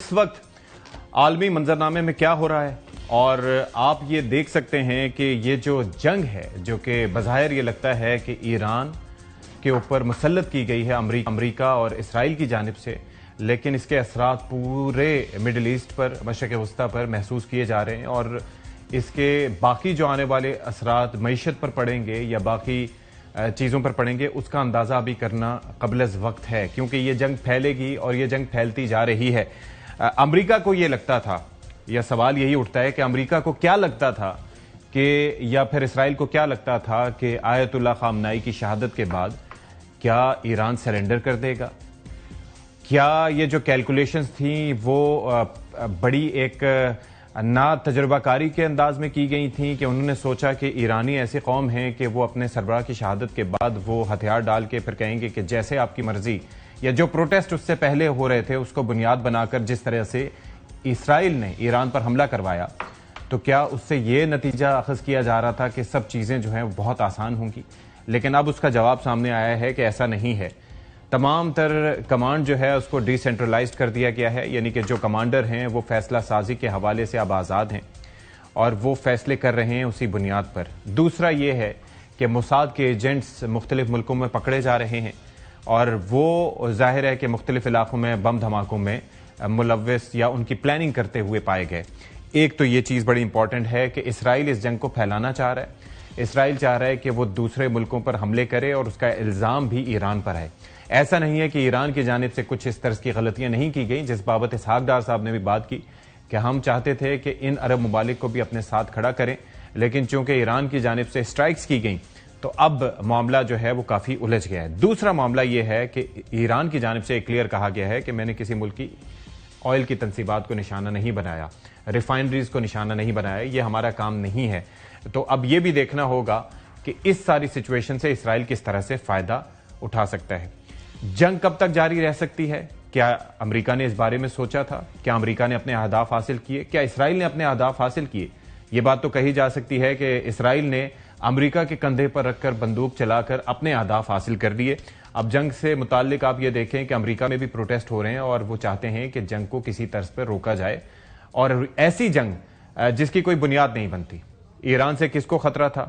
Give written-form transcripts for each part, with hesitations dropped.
اس وقت عالمی منظرنامے میں کیا ہو رہا ہے اور آپ یہ دیکھ سکتے ہیں کہ یہ جو جنگ ہے جو کہ بظاہر یہ لگتا ہے کہ ایران کے اوپر مسلط کی گئی ہے امریکہ اور اسرائیل کی جانب سے، لیکن اس کے اثرات پورے مڈل ایسٹ پر، مشرق وسطیٰ پر محسوس کیے جا رہے ہیں اور اس کے باقی جو آنے والے اثرات معیشت پر پڑیں گے یا باقی چیزوں پر پڑیں گے اس کا اندازہ ابھی کرنا قبل از وقت ہے، کیونکہ یہ جنگ پھیلے گی اور یہ جنگ پھیلتی جا رہی ہے۔ امریکہ کو یہ لگتا تھا، یا سوال یہی اٹھتا ہے کہ امریکہ کو کیا لگتا تھا کہ یا پھر اسرائیل کو کیا لگتا تھا کہ آیت اللہ خامنائی کی شہادت کے بعد کیا ایران سرنڈر کر دے گا؟ کیا یہ جو کیلکولیشنز تھیں وہ بڑی ایک نا تجربہ کاری کے انداز میں کی گئی تھیں کہ انہوں نے سوچا کہ ایرانی ایسی قوم ہیں کہ وہ اپنے سربراہ کی شہادت کے بعد وہ ہتھیار ڈال کے پھر کہیں گے کہ جیسے آپ کی مرضی، یا جو پروٹیسٹ اس سے پہلے ہو رہے تھے اس کو بنیاد بنا کر جس طرح سے اسرائیل نے ایران پر حملہ کروایا، تو کیا اس سے یہ نتیجہ اخذ کیا جا رہا تھا کہ سب چیزیں جو ہیں بہت آسان ہوں گی؟ لیکن اب اس کا جواب سامنے آیا ہے کہ ایسا نہیں ہے۔ تمام تر کمانڈ جو ہے اس کو ڈی سینٹرلائزڈ کر دیا گیا ہے، یعنی کہ جو کمانڈر ہیں وہ فیصلہ سازی کے حوالے سے اب آزاد ہیں اور وہ فیصلے کر رہے ہیں اسی بنیاد پر۔ دوسرا یہ ہے کہ موساد کے ایجنٹس مختلف ملکوں میں پکڑے جا رہے ہیں اور وہ ظاہر ہے کہ مختلف علاقوں میں بم دھماکوں میں ملوث یا ان کی پلاننگ کرتے ہوئے پائے گئے۔ ایک تو یہ چیز بڑی امپورٹنٹ ہے کہ اسرائیل اس جنگ کو پھیلانا چاہ رہا ہے، اسرائیل چاہ رہا ہے کہ وہ دوسرے ملکوں پر حملے کرے اور اس کا الزام بھی ایران پر ہے۔ ایسا نہیں ہے کہ ایران کی جانب سے کچھ اس طرح کی غلطیاں نہیں کی گئیں، جس بابت اسحاق ڈار صاحب نے بھی بات کی کہ ہم چاہتے تھے کہ ان عرب ممالک کو بھی اپنے ساتھ کھڑا کریں، لیکن چونکہ ایران کی جانب سے اسٹرائکس کی گئیں تو اب معاملہ جو ہے وہ کافی الجھ گیا ہے۔ دوسرا معاملہ یہ ہے کہ ایران کی جانب سے کلیئر کہا گیا ہے کہ میں نے کسی ملک کی آئل کی تنصیبات کو نشانہ نہیں بنایا، ریفائنریز کو نشانہ نہیں بنایا، یہ ہمارا کام نہیں ہے۔ تو اب یہ بھی دیکھنا ہوگا کہ اس ساری سچویشن سے اسرائیل کس طرح سے فائدہ اٹھا سکتا ہے۔ جنگ کب تک جاری رہ سکتی ہے؟ کیا امریکہ نے اس بارے میں سوچا تھا؟ کیا امریکہ نے اپنے اہداف حاصل کیے؟ کیا اسرائیل نے اپنے اہداف حاصل کیے؟ یہ بات تو کہی جا سکتی ہے کہ اسرائیل نے امریکہ کے کندھے پر رکھ کر بندوق چلا کر اپنے اہداف حاصل کر لیے۔ اب جنگ سے متعلق آپ یہ دیکھیں کہ امریکہ میں بھی پروٹیسٹ ہو رہے ہیں اور وہ چاہتے ہیں کہ جنگ کو کسی طرز پر روکا جائے، اور ایسی جنگ جس کی کوئی بنیاد نہیں بنتی۔ ایران سے کس کو خطرہ تھا؟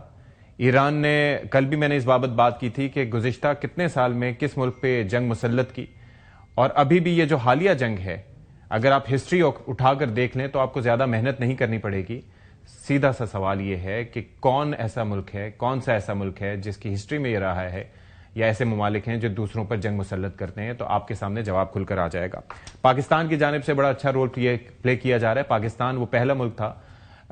ایران نے، کل بھی میں نے اس بابت بات کی تھی کہ گزشتہ کتنے سال میں کس ملک پہ جنگ مسلط کی، اور ابھی بھی یہ جو حالیہ جنگ ہے اگر آپ ہسٹری اٹھا کر دیکھ لیں تو آپ کو زیادہ محنت نہیں کرنی پڑے گی۔ سیدھا سا سوال یہ ہے کہ کون ایسا ملک ہے، کون سا ایسا ملک ہے جس کی ہسٹری میں یہ رہا ہے، یا ایسے ممالک ہیں جو دوسروں پر جنگ مسلط کرتے ہیں؟ تو آپ کے سامنے جواب کھل کر آ جائے گا۔ پاکستان کی جانب سے بڑا اچھا رول پلے کیا جا رہا ہے۔ پاکستان وہ پہلا ملک تھا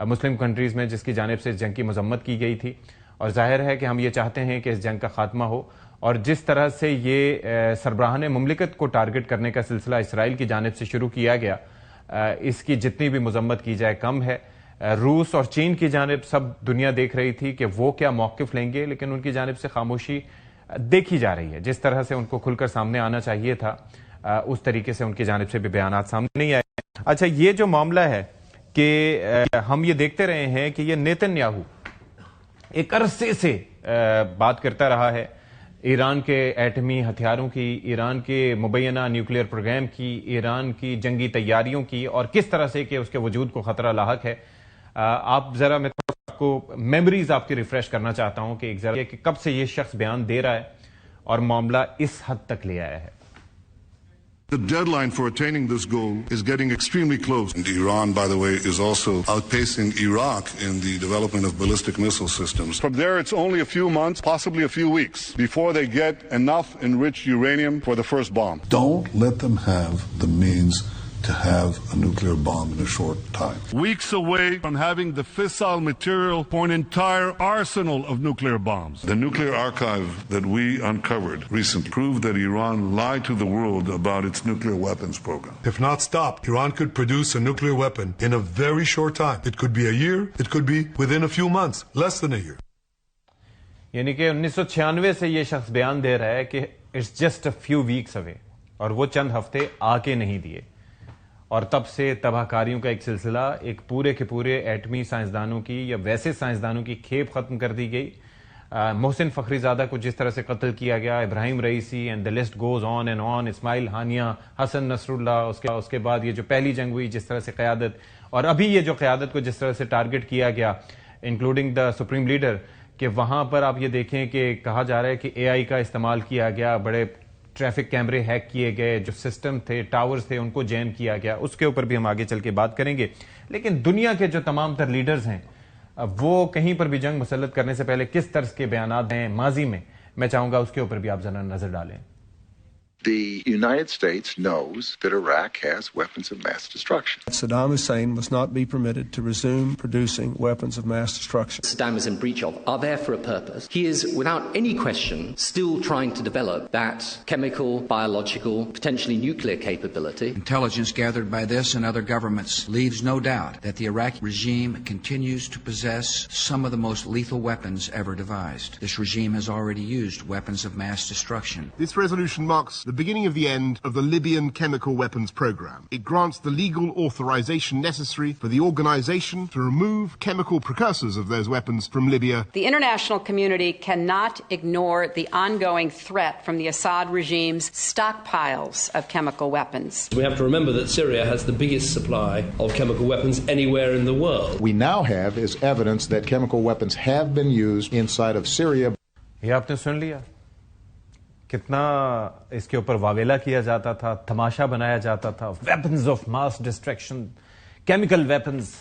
مسلم کنٹریز میں جس کی جانب سے اس جنگ کی مذمت کی گئی تھی، اور ظاہر ہے کہ ہم یہ چاہتے ہیں کہ اس جنگ کا خاتمہ ہو، اور جس طرح سے یہ سربراہان مملکت کو ٹارگٹ کرنے کا سلسلہ اسرائیل کی جانب سے شروع کیا گیا، اس کی جتنی بھی مذمت کی جائے کم ہے۔ روس اور چین کی جانب سب دنیا دیکھ رہی تھی کہ وہ کیا موقف لیں گے، لیکن ان کی جانب سے خاموشی دیکھی جا رہی ہے۔ جس طرح سے ان کو کھل کر سامنے آنا چاہیے تھا اس طریقے سے ان کی جانب سے بھی بیانات سامنے نہیں آئے۔ اچھا، یہ جو معاملہ ہے کہ ہم یہ دیکھتے رہے ہیں کہ یہ نیتن یاہو ایک عرصے سے بات کرتا رہا ہے ایران کے ایٹمی ہتھیاروں کی، ایران کے مبینہ نیوکلیئر پروگرام کی، ایران کی جنگی تیاریوں کی، اور کس طرح سے کہ اس کے وجود کو خطرہ لاحق ہے۔ آپ ذرا میں آپ کو میموریز آپ کی ریفریش کرنا چاہتا ہوں کہ کہ کب سے یہ شخص بیان دے رہا ہے اور معاملہ اس حد تک لے آیا ہے۔ The deadline for attaining this goal is getting extremely close. And Iran, by the way, is also outpacing Iraq in the development of ballistic missile systems. From there, it's only a few months, possibly a few weeks, before they get enough enriched uranium for the first bomb. Don't let them have the means to have a nuclear bomb in a short time. Weeks away from having the fissile material for an entire arsenal of nuclear bombs. The nuclear archive that we uncovered recently proved that Iran lied to the world about its nuclear weapons program. If not stopped, Iran could produce a nuclear weapon in a very short time. It could be a year, it could be within a few months, less than a year. یعنی کہ 1996 سے یہ شخص بیان دے رہا ہے کہ it's just a few weeks away، اور وہ چند ہفتے آ کے نہیں دیے، اور تب سے تباہ کاریوں کا ایک سلسلہ، ایک پورے کے پورے ایٹمی سائنسدانوں کی یا ویسے سائنسدانوں کی کھیپ ختم کر دی گئی، محسن فخری زادہ کو جس طرح سے قتل کیا گیا, Ebrahim Raisi, and the list goes on and on, اسماعیل ہانیہ, حسن نصر اللہ, اس کے بعد یہ جو پہلی جنگ ہوئی جس طرح سے قیادت, اور ابھی یہ جو قیادت کو جس طرح سے ٹارگٹ کیا گیا انکلوڈنگ دا سپریم لیڈر, کہ وہاں پر آپ یہ دیکھیں کہ کہا جا رہا ہے کہ اے آئی کا استعمال کیا گیا, بڑے ٹریفک کیمرے ہیک کیے گئے, جو سسٹم تھے, ٹاورز تھے, ان کو جیم کیا گیا. اس کے اوپر بھی ہم آگے چل کے بات کریں گے. لیکن دنیا کے جو تمام تر لیڈرز ہیں وہ کہیں پر بھی جنگ مسلط کرنے سے پہلے کس طرز کے بیانات ہیں ماضی میں چاہوں گا اس کے اوپر بھی آپ ذرا نظر ڈالیں. The United States knows that Iraq has weapons of mass destruction. Saddam Hussein must not be permitted to resume producing weapons of mass destruction. Saddam is in breach of are there for a purpose. He is, without any question, still trying to develop that chemical, biological, potentially nuclear capability. Intelligence gathered by this and other governments leaves no doubt that the Iraqi regime continues to possess some of the most lethal weapons ever devised. This regime has already used weapons of mass destruction. This resolution marks the beginning of the end of the Libyan chemical weapons program. It grants the legal authorization necessary for the organization to remove chemical precursors of those weapons from Libya. The international community cannot ignore the ongoing threat from the Assad regime's stockpiles of chemical weapons. We have to remember that Syria has the biggest supply of chemical weapons anywhere in the world. We now have is evidence that chemical weapons have been used inside of Syria. یہ آپ نے سن لیا کتنا اس کے اوپر واویلا کیا جاتا تھا, تماشا بنایا جاتا تھا, weapons of mass destruction, chemical weapons.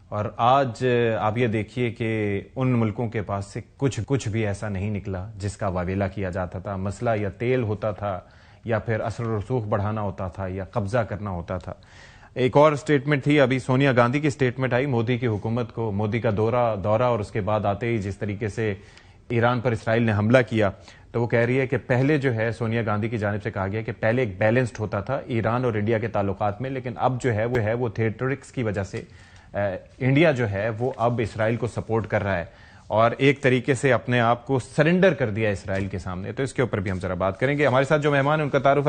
اور آج آپ یہ دیکھیے کہ ان ملکوں کے پاس سے کچھ بھی ایسا نہیں نکلا جس کا واویلا کیا جاتا تھا. مسئلہ یا تیل ہوتا تھا, یا پھر اثر و رسوخ بڑھانا ہوتا تھا, یا قبضہ کرنا ہوتا تھا. ایک اور سٹیٹمنٹ تھی ابھی سونیا گاندھی کی سٹیٹمنٹ آئی مودی کی حکومت کو, مودی کا دورہ اور اس کے بعد آتے ہی جس طریقے سے ایران پر اسرائیل نے حملہ کیا, تو وہ کہہ رہی ہے کہ پہلے جو ہے سونیا گاندھی کی جانب سے کہا گیا کہ پہلے ایک بیلنسڈ ہوتا تھا ایران اور انڈیا کے تعلقات میں, لیکن اب جو ہے وہ تھیٹرکس کی وجہ سے انڈیا جو ہے وہ اب اسرائیل کو سپورٹ کر رہا ہے اور ایک طریقے سے اپنے آپ کو سرنڈر کر دیا اسرائیل کے سامنے. تو اس کے اوپر بھی ہم ذرا بات کریں گے. ہمارے ساتھ جو مہمان ہیں ان کا تعارف